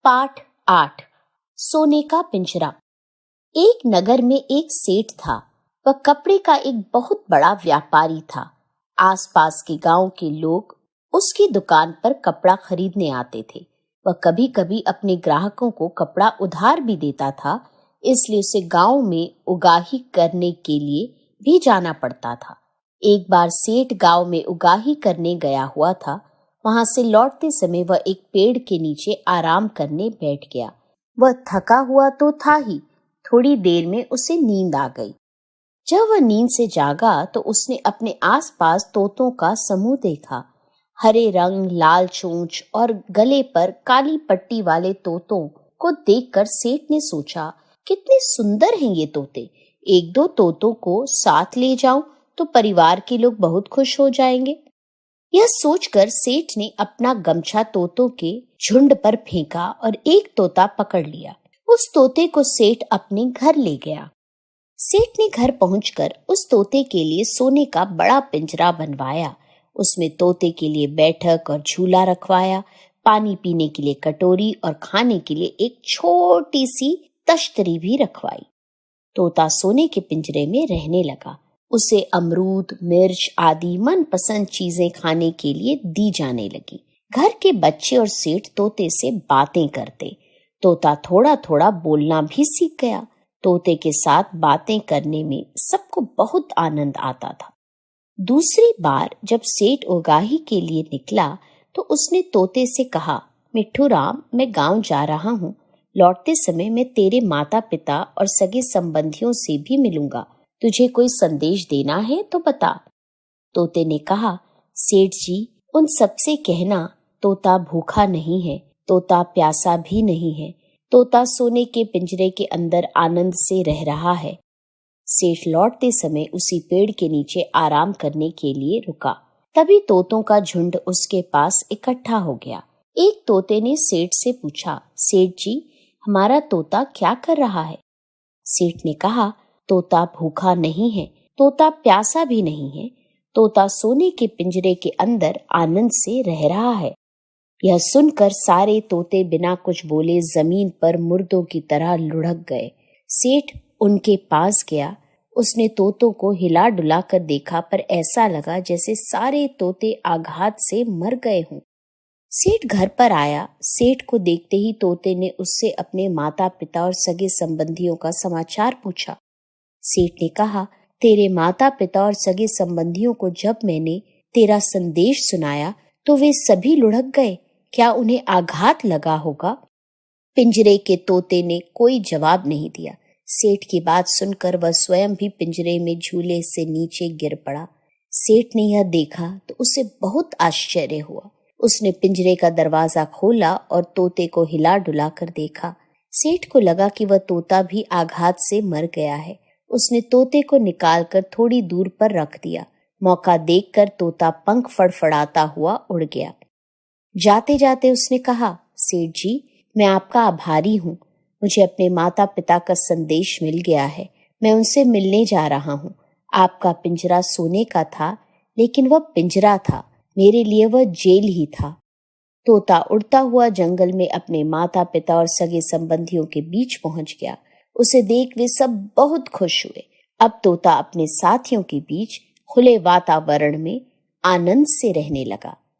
पाठ 8 सोने का पिंजरा। एक नगर में एक सेठ था। वह कपड़े का एक बहुत बड़ा व्यापारी था। आसपास के गांव के लोग उसकी दुकान पर कपड़ा खरीदने आते थे। वह कभी कभी अपने ग्राहकों को कपड़ा उधार भी देता था, इसलिए उसे गांव में उगाही करने के लिए भी जाना पड़ता था। एक बार सेठ गांव में उगाही करने गया हुआ था। वहां से लौटते समय वह एक पेड़ के नीचे आराम करने बैठ गया। वह थका हुआ तो था ही, थोड़ी देर में उसे नींद आ गई। जब वह नींद से जागा तो उसने अपने आसपास तोतों का समूह देखा। हरे रंग, लाल चोंच और गले पर काली पट्टी वाले तोतों को देखकर सेठ ने सोचा, कितने सुंदर हैं ये तोते। एक दो तोतों को साथ ले जाऊं तो परिवार के लोग बहुत खुश हो जाएंगे। यह सोचकर सेठ ने अपना गमछा तोतों के झुंड पर फेंका और एक तोता पकड़ लिया। उस तोते को सेठ अपने घर ले गया। सेठ ने घर पहुंचकर उस तोते के लिए सोने का बड़ा पिंजरा बनवाया। उसमें तोते के लिए बैठक और झूला रखवाया, पानी पीने के लिए कटोरी और खाने के लिए एक छोटी सी तश्तरी भी रखवाई। तोता सोने के पिंजरे में रहने लगा। उसे अमरूद, मिर्च आदि मनपसंद चीजें खाने के लिए दी जाने लगी। घर के बच्चे और सेठ तोते से बातें करते। तोता थोड़ा थोड़ा बोलना भी सीख गया। तोते के साथ बातें करने में सबको बहुत आनंद आता था। दूसरी बार जब सेठ उगाही के लिए निकला तो उसने तोते से कहा, मिट्ठू राम, मैं गांव जा रहा हूँ। लौटते समय मैं तेरे माता पिता और सगे संबंधियों से भी मिलूंगा। तुझे कोई संदेश देना है तो बता। तोते ने कहा, सेठ जी, उन सबसे कहना तोता भूखा नहीं है, तोता प्यासा भी नहीं है, तोता सोने के पिंजरे के अंदर आनंद से रह रहा है। सेठ लौटते समय उसी पेड़ के नीचे आराम करने के लिए रुका। तभी तोतों का झुंड उसके पास इकट्ठा हो गया। एक तोते ने सेठ से पूछा, सेठ जी, हमारा तोता क्या कर रहा है? सेठ ने कहा, तोता भूखा नहीं है, तोता प्यासा भी नहीं है, तोता सोने के पिंजरे के अंदर आनंद से रह रहा है। यह सुनकर सारे तोते बिना कुछ बोले जमीन पर मुर्दों की तरह लुढ़क गए। सेठ उनके पास गया। उसने तोतों को हिला डुला कर देखा, पर ऐसा लगा जैसे सारे तोते आघात से मर गए हों। सेठ घर पर आया। सेठ को देखते ही तोते ने उससे अपने माता पिता और सगे संबंधियों का समाचार पूछा। सेठ ने कहा, तेरे माता पिता और सगे संबंधियों को जब मैंने तेरा संदेश सुनाया तो वे सभी लुढ़क गए। क्या उन्हें आघात लगा होगा? पिंजरे के तोते ने कोई जवाब नहीं दिया। सेठ की बात सुनकर वह स्वयं भी पिंजरे में झूले से नीचे गिर पड़ा। सेठ ने यह देखा तो उसे बहुत आश्चर्य हुआ। उसने पिंजरे का दरवाजा खोला और तोते को हिला डुला कर देखा। सेठ को लगा कि वह तोता भी आघात से मर गया है। उसने तोते को निकालकर थोड़ी दूर पर रख दिया। मौका देखकर तोता पंख फड़फड़ाता हुआ उड़ गया। जाते जाते उसने कहा, सेठ जी, मैं आपका आभारी हूँ। मुझे अपने माता पिता का संदेश मिल गया है। मैं उनसे मिलने जा रहा हूँ। आपका पिंजरा सोने का था, लेकिन वह पिंजरा था, मेरे लिए वह जेल ही था। तोता उड़ता हुआ जंगल में अपने माता पिता और सगे संबंधियों के बीच पहुंच गया। उसे देख वे सब बहुत खुश हुए। अब तोता अपने साथियों के बीच खुले वातावरण में आनंद से रहने लगा।